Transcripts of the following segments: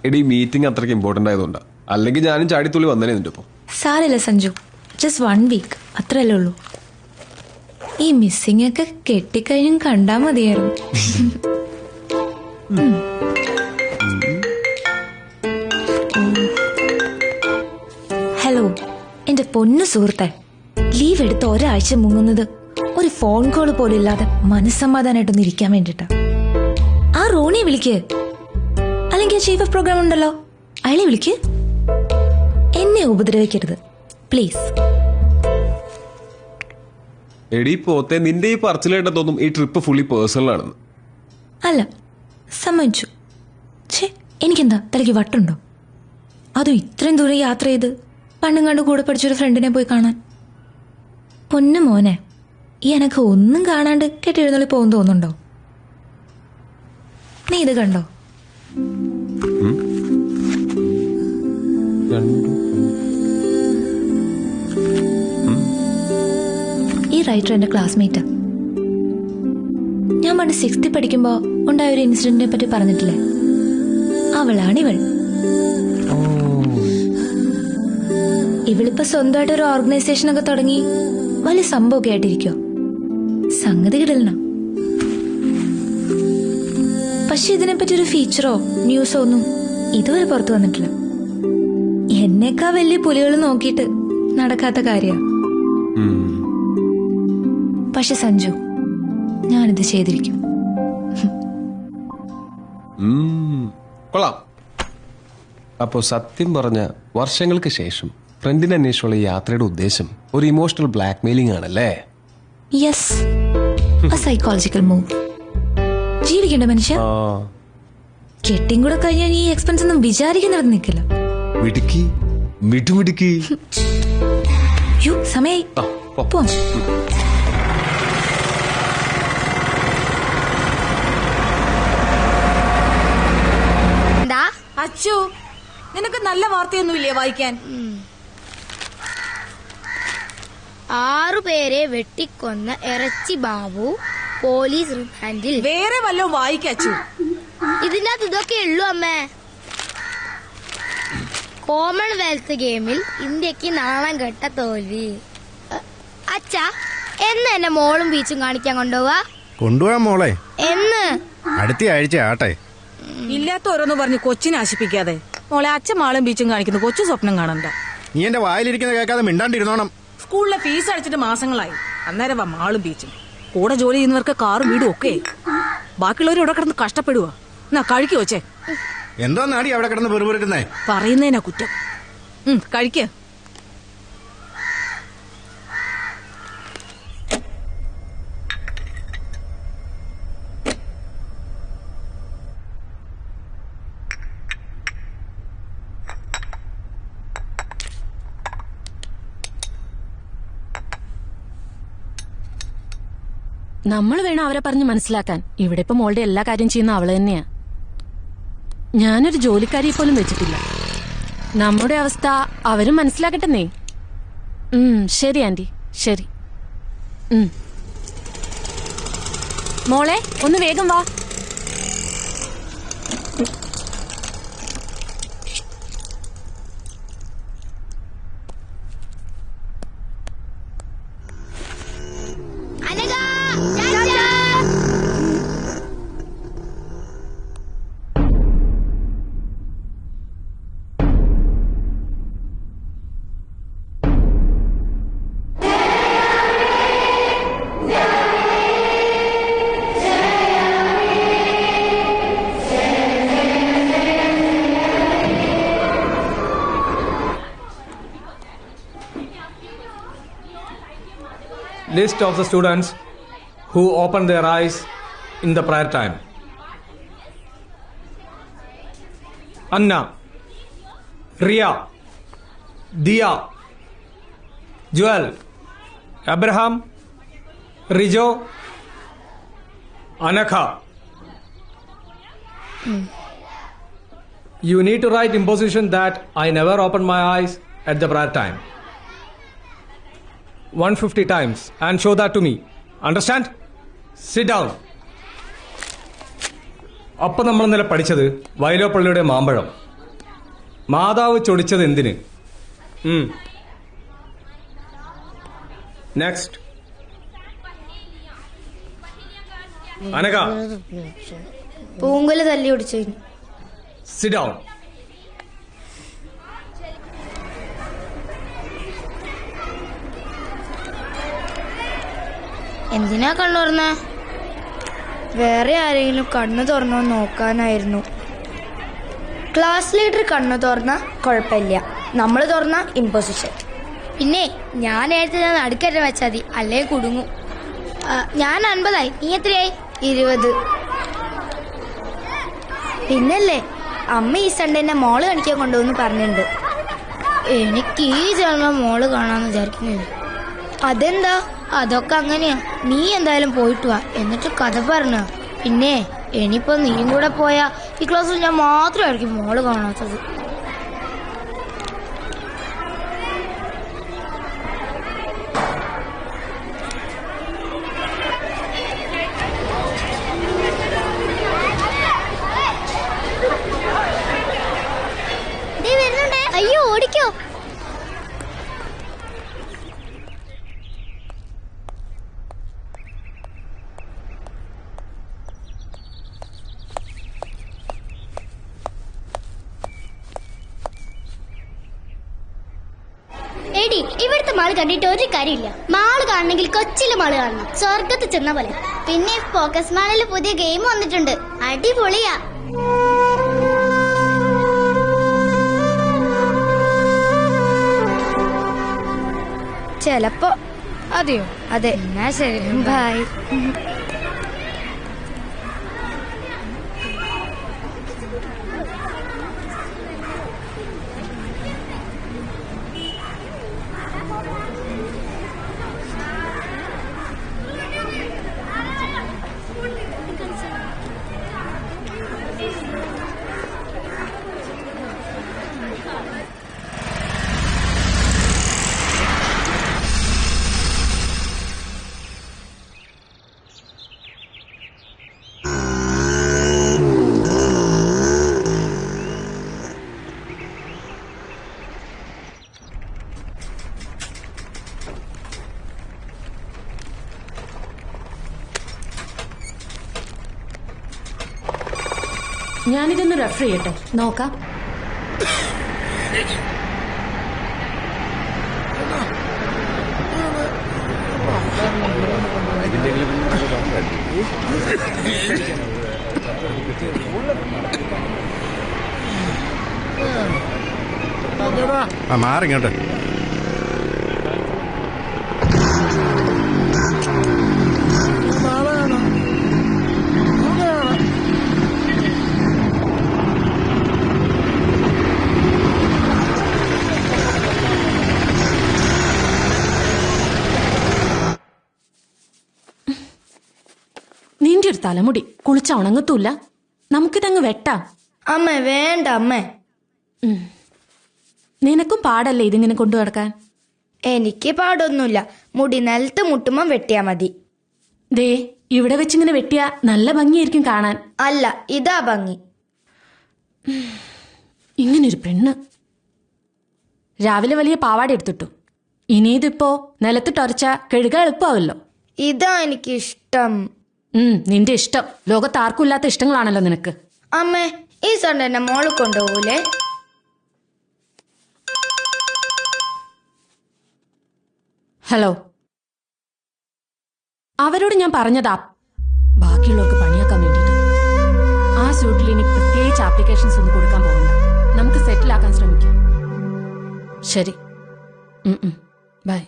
എടി മീറ്റിംഗ് അത്രയ്ക്ക് ഇമ്പോർട്ടന്റ് ആയതുകൊണ്ടാ, അല്ലെങ്കിൽ ഞാനും ചാടിത്തുള്ളി വന്നേനെ നിന്റെ ഒപ്പം. സാരമില്ല സഞ്ജു, ജസ്റ്റ് 1 വീക്ക് അത്രയല്ലേ ഉള്ളൂ. ഈ മിസ്സിംഗ് ഒക്കെ കെട്ടിക്കഴിഞ്ഞും കണ്ടാ മതിയായിരുന്നു. ഹലോ എന്റെ പൊന്നു സുഹൃത്തെ, ലീവ് എടുത്ത് ഒരാഴ്ച മുങ്ങുന്നത് ഒരു ഫോൺ കോൾ പോലും ഇല്ലാതെ മനസ്സമാധാനായിട്ടൊന്ന് ഇരിക്കാൻ വേണ്ടിട്ടാ. ആ റോണിയെ വിളിക്ക്, അല്ലെങ്കിൽ ചീഫ് ഓഫ് പ്രോഗ്രാം ഉണ്ടല്ലോ അയാളെ വിളിക്ക്. എന്നെ ഉപദ്രവിക്കരുത് പ്ലീസ്. എടി പോത്തെ, നിന്റെ ഈ പറച്ചിലായിട്ട് തോന്നും ഈ ട്രിപ്പ് ഫുള്ളി പേഴ്സണൽ ആണെന്ന്. അല്ല, സമ്മതിച്ചു. ഛേ, എനിക്കെന്താ തലയ്ക്ക് വട്ടുണ്ടോ? അതും ഇത്രയും ദൂരം യാത്ര ചെയ്ത് പണ്ടും കണ്ട് കൂടെ പഠിച്ചൊരു ഫ്രണ്ടിനെ പോയി കാണാൻ. പൊന്നു മോനെ, ഈ എനക്ക് ഒന്നും കാണാണ്ട് കെട്ടിയെഴുന്നള്ളി പോകും തോന്നുന്നുണ്ടോ? നീ ഇത് കണ്ടോ? ഈ റൈറ്റർ എന്റെ ക്ലാസ്മേറ്റാ. ഞാൻ പണ്ട് 6th പഠിക്കുമ്പോ ഉണ്ടായ ഒരു ഇൻസിഡന്റിനെ പറ്റി പറഞ്ഞിട്ടില്ലേ, അവളാണിവൾ. ഇവളിപ്പോ സ്വന്തമായിട്ട് ഒരു ഓർഗനൈസേഷൻ ഒക്കെ തുടങ്ങി വലിയ സംഭവമൊക്കെ ആയിട്ടിരിക്കോ. സംഗതി കിടലന. പക്ഷെ ഇതിനെപ്പറ്റി ഒരു ഫീച്ചറോ ന്യൂസോ ഒന്നും ഇതുവരെ പുറത്തു വന്നിട്ടില്ല. എന്നേക്കാ വലിയ പുലികൾ നോക്കിയിട്ട് നടക്കാത്ത കാര്യ. പക്ഷെ സഞ്ജു, ഞാനിത് ചെയ്തിരിക്കും. കൊള്ളാം. അപ്പോ സത്യം പറഞ്ഞ വർഷങ്ങൾക്ക് ശേഷം ഫ്രണ്ടിനെ അന്വേഷിച്ചുള്ള യാത്രയുടെ ഉദ്ദേശം ഒരു ഇമോഷണൽ ബ്ലാക്ക് മെയിലിംഗ് ആണല്ലേ? Yes, a psychological move. ജീവിക്കണ്ട മനുഷ്യ. കെട്ടിയും കൂടെ കഴിഞ്ഞാൽ ഈ എക്സ്പെൻസ് ഒന്നും വിചാരിക്കുന്നിടത്ത് നിൽക്കില്ല. മിടുക്കി, മിടുമിടുക്കി. യോ, സമയായി, പോവാം. അച്ചു, നിനക്ക് നല്ല വാർത്തയൊന്നുമില്ലേ വായിക്കാൻ? 6 പേരെ വെട്ടിക്കൊന്ന ഇറച്ചി ബാബു പോലീസ് റിമാൻഡിൽ. വേറെ വല്ലതും വായിക്കച്ചു. ഇതിനകത്ത് ഇതൊക്കെ ഉള്ളു അമ്മേ. കോമൺവെൽത്ത് ഗെയിമിൽ ഇന്ത്യക്ക് നാണം കെട്ട തോൽവി. അച്ഛാ, എന്ന് എന്നെ മോളും ബീച്ചും കാണിക്കാൻ കൊണ്ടുപോവാ മോളെ. എന്ന്? അടുത്ത ആഴ്ച ആട്ടെ. ഇല്ലാത്ത ഓരോന്ന് പറഞ്ഞ് കൊച്ചിനെ ആശിപ്പിക്കാതെ. മോളെ, അച്ഛൻ മാളും ബീച്ചും കാണിക്കുന്നു, കൊച്ചു സ്വപ്നം കാണണ്ട. നീ എന്റെ വായിലിരിക്കുന്ന കേൾക്കാതെ മിണ്ടാണ്ടിരുന്നോണം. സ്കൂളിലെ ഫീസ് അടിച്ചിട്ട് മാസങ്ങളായി. അന്നേരം വാ മാളും ബീച്ചും. കൂടെ ജോലി ചെയ്യുന്നവർക്ക് കാറും വീടും ഒക്കെ. ബാക്കിയുള്ളവർ ഇവിടെ കിടന്ന് കഷ്ടപ്പെടുക. എന്നാ കഴിക്കു വെച്ചേ. എന്തോ നാടി അവിടെ കിടന്ന് പെറുപെറുക്കുന്നേ? പറയുന്നതിനാ കുറ്റം. കഴിക്ക. നമ്മൾ വേണം അവരെ പറഞ്ഞ് മനസ്സിലാക്കാൻ. ഇവിടെ ഇപ്പൊ മോളുടെ എല്ലാ കാര്യം ചെയ്യുന്ന അവള് തന്നെയാ. ഞാനൊരു ജോലിക്കാരിയെ പോലും വെച്ചിട്ടില്ല. നമ്മുടെ അവസ്ഥ അവരും മനസ്സിലാക്കട്ടെന്നേ. ശരി ആന്റി, ശരി. മോളെ, ഒന്ന് വേഗം വാ. List of the students who opened their eyes in the prayer time. Anna, Ria, Dia, Joel, Abraham, Rijo, Anakha. You need to write imposition that I never opened my eyes at the prayer time 150 times and show that to me. Understand? Sit down. അപ്പം നമ്മൾ ഇന്നലെ പഠിച്ചത് വൈലോപ്പള്ളിയുടെ മാമ്പഴം. മാതാവ് ചൊടിച്ചത് എന്തിന്? Next. അനക, പൂങ്കുല തല്ലി ഒടിച്ചതിന്. Sit down. എന്തിനാ കണ്ണു തുറന്ന? വേറെ ആരെങ്കിലും കണ്ണു തുറന്നോ നോക്കാനായിരുന്നു. ക്ലാസ് ലീഡർ കണ്ണു തുറന്ന കുഴപ്പമില്ല, നമ്മൾ തുറന്ന ഇമ്പോസിഷൻ. പിന്നെ ഞാൻ നേരത്തെ നടുക്കറ്റം വെച്ചാൽ മതി, അല്ലേ കുടുങ്ങും. ഞാൻ 50 നീ എത്രയായി? 20. പിന്നല്ലേ അമ്മ ഈ സൺഡേ എന്നെ മോള് കാണിക്കാൻ കൊണ്ടുവന്ന് പറഞ്ഞിട്ടുണ്ട്. എനിക്ക് ഈ ജന്മം മോള് കാണാന്ന് വിചാരിക്കുന്നില്ല. അതെന്താ? അതൊക്കെ അങ്ങനെയാ. നീ എന്തായാലും പോയിട്ട് വാ, എന്നിട്ട് കഥ പറഞ്ഞ. പിന്നെ ഇനിയിപ്പോ നീയും കൂടെ പോയാ ഈ ക്ലാസ്സിൽ ഞാൻ മാത്രമായിരിക്കും മോള് കാണാത്തത്. അയ്യോ, ഓടിക്കോ. എടി, ഇവിടുത്തെ മാള് കണ്ടിട്ട് ഒരു കാര്യമില്ല. മാള് കാണണമെങ്കിൽ കൊച്ചിയിലെ മാള് കാണണം, സ്വർഗത്ത് ചെന്ന പോലെ. പിന്നെ ഫോക്കസ് മാളിൽ പുതിയ ഗെയിം വന്നിട്ടുണ്ട്, അടിപൊളിയാ. ചെലപ്പോ. അതെയോ? അതെ. എന്നാ ശരി, ബൈ. ഞാനിതൊന്ന് റെഫർ ചെയ്യട്ടെ, നോക്കാം. മാറിങ്ങോട്ട്. നിന്റെ ഒരു തലമുടി കുളിച്ച ഉണങ്ങത്തൂല്ല, നമുക്കിതങ്ങ് വെട്ടാം. അമ്മ വേണ്ട അമ്മ. നിനക്കും പാടല്ലേ ഇതിങ്ങനെ കൊണ്ടു നടക്കാൻ? എനിക്ക് പാടൊന്നുമില്ല, മുടി നിലത്ത് മുട്ടുമ്പം വെട്ടിയാ മതി. ദേ, ഇവിടെ വെച്ചിങ്ങനെ വെട്ടിയാ നല്ല ഭംഗിയായിരിക്കും കാണാൻ. അല്ല, ഇതാ ഭംഗി. ഇങ്ങനൊരു പെണ്ണ്. രാവിലെ വലിയ പാവാട എടുത്തിട്ടു, ഇനി ഇതിപ്പോ നിലത്തിട്ടൊരച്ച കഴുകാൻ എളുപ്പമാവല്ലോ. ഇതാ എനിക്കിഷ്ടം. നിന്റെ ഇഷ്ടം. ലോകത്ത് ആർക്കും ഇല്ലാത്ത ഇഷ്ടങ്ങളാണല്ലോ നിനക്ക്. അമ്മേ, ഈ സൺഡേ എന്നെ മോള് കൊണ്ടുപോകൂലേ? ഹലോ, അവരോട് ഞാൻ പറഞ്ഞതാ ബാക്കിയുള്ളവർക്ക് പണിയാക്കാൻ വേണ്ടിയിട്ട്. ആ സ്യൂട്ടിൽ ഇനി പ്രത്യേകിച്ച് ആപ്ലിക്കേഷൻസ് ഒന്നും കൊടുക്കാൻ പോകണ്ട, നമുക്ക് സെറ്റിലാക്കാൻ ശ്രമിക്കാം. ശരി, ബൈ.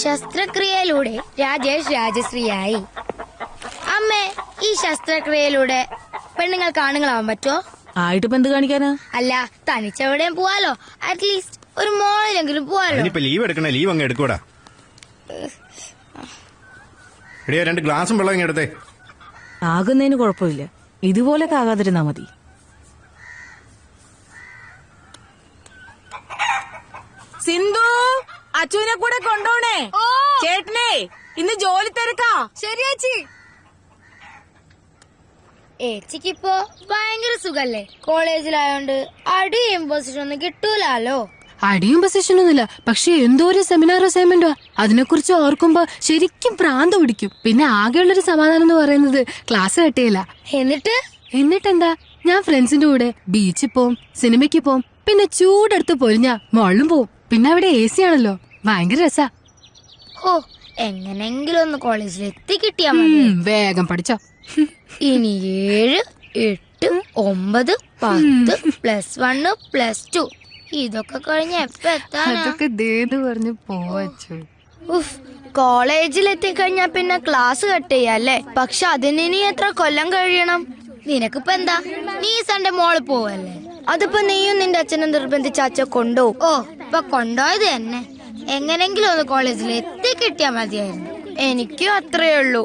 ശസ്ത്രക്രിയയിലൂടെ രാജേഷ് രാജശ്രീയായി. അമ്മേ, ഈ ശസ്ത്രക്രിയയിലൂടെ പെണ്ണുങ്ങൾക്ക് ആണുങ്ങളാവാൻ പറ്റുമോ? ആയിട്ടിപ്പോ എന്ത് കാണിക്കാനാ? അല്ല, തനിച്ചെവിടെയും പോവാലോ, അറ്റ്ലീസ്റ്റ് ഒരു മോളിലെങ്കിലും പോവാലോ. ഇനിയിപ്പോ ലീവ് എടുക്കണേ, ലീവ് അങ്ങ് എടുക്കൂടാ. എടിയാ, 2 ഗ്ലാസും വെള്ളം ഇങ്ങ് എടുത്തേ. ആകുന്നതിന് കുഴപ്പമില്ല, ഇതുപോലൊക്കെ ആകാതിരുന്നാ മതി. സിന്ധു, അച്ചുവിനെ കൂടെ കൊണ്ടോണേ. ചേട്ടനെ ഇന്ന് ജോലി തിരക്കാ. ശരി ചേച്ചി. ഏച്ചിക്കിപ്പോ ഭയങ്കര സുഖല്ലേ? കോളേജിലായോണ്ട് അടി ഇമ്പോസിഷൻ ഒന്നും കിട്ടൂലോ. അടിയും പൊസിഷനൊന്നുമില്ല, പക്ഷെ എന്തോ ഒരു സെമിനാർ അസൈൻമെന്റോ അതിനെക്കുറിച്ച് ഓർക്കുമ്പോ ശരിക്കും പ്രാന്ത് പിടിക്കും. പിന്നെ ആകെയുള്ളൊരു സമാധാനം എന്ന് പറയുന്നത് ക്ലാസ് കട്ടിയില്ല. എന്നിട്ടെന്താ, ഞാൻ ഫ്രണ്ട്സിന്റെ കൂടെ ബീച്ചിൽ പോവും, സിനിമയ്ക്ക് പോവും, പിന്നെ ചൂടെടുത്ത് പൊരിഞ്ഞ മോളിലും പോവും. പിന്നെ അവിടെ AC ആണല്ലോ, ഭയങ്കര രസാ. ഓ, എങ്ങനെങ്കിലും ഒന്ന് കോളേജിൽ എത്തിക്കിട്ടിയാ മതി. വേഗം പഠിച്ചോ. ഇനി 7, 8, 9, 10 +1 +2 ഇതൊക്കെ കഴിഞ്ഞ എപ്പ എത്താനാ? അതൊക്കെ ദേത് പറഞ്ഞു പോവച്ചു. ഉഫ്, കോളേജിൽ എത്തിക്കഴിഞ്ഞാ പിന്നെ ക്ലാസ് കട്ട് ചെയ്യല്ലേ. പക്ഷെ അതിന് ഇനി എത്ര കൊല്ലം കഴിയണം? നിനക്കിപ്പോ എന്താ, നീ സൺഡേ മോള് പോവല്ലേ? അതിപ്പോ നീയും നിന്റെ അച്ഛനും നിർബന്ധിച്ച അച്ഛൻ കൊണ്ടുപോകും. ഓ, ഇപ്പൊ കൊണ്ടുപോയത് തന്നെ. എങ്ങനെങ്കിലും ഒന്ന് കോളേജിൽ എത്തിക്കിട്ടിയാ മതിയായിരുന്നു. എനിക്കും അത്രേ ഉള്ളൂ.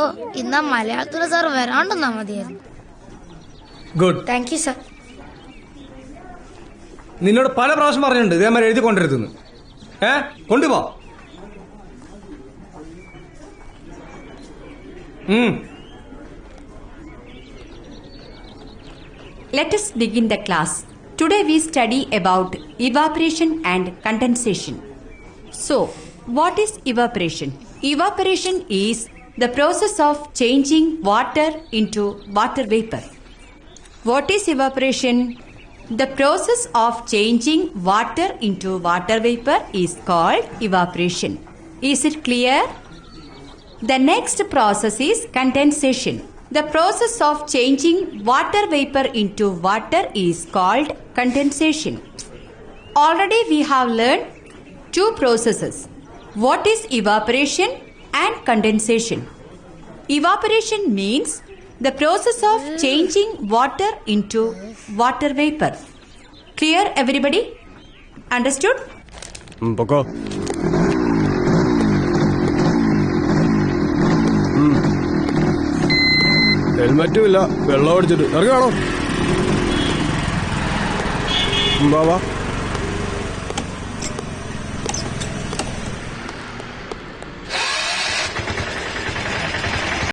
ഓ, ഇന്നാ മലയാളത്തിലെ സാർ വരാണ്ടെന്നാ മതിയായിരുന്നു. ഗുഡ്. Thank you sir. നിന്നോട് പല പ്രാവശ്യം പറഞ്ഞിട്ടുണ്ട് ഇതേമാതിരി എഴുതി കൊണ്ടിരുത്തുന്നു. കൊണ്ടുപോ. Let us begin the class. Today we study about evaporation and condensation. So, what is evaporation? Evaporation is the process of changing water into water vapor. What is evaporation? The process of changing water into water vapor is called evaporation. Is it clear? The next process is condensation. The process of changing water vapor into water is called condensation. Already we have learned two processes. What is evaporation and condensation? Evaporation means the process of changing water into water vapor. Clear, everybody? Understood? പൊക്കോ. ഹെൽമറ്റും ഇല്ല, വെള്ളം അടിച്ചിട്ട് ഇറങ്ങാണോ? വാ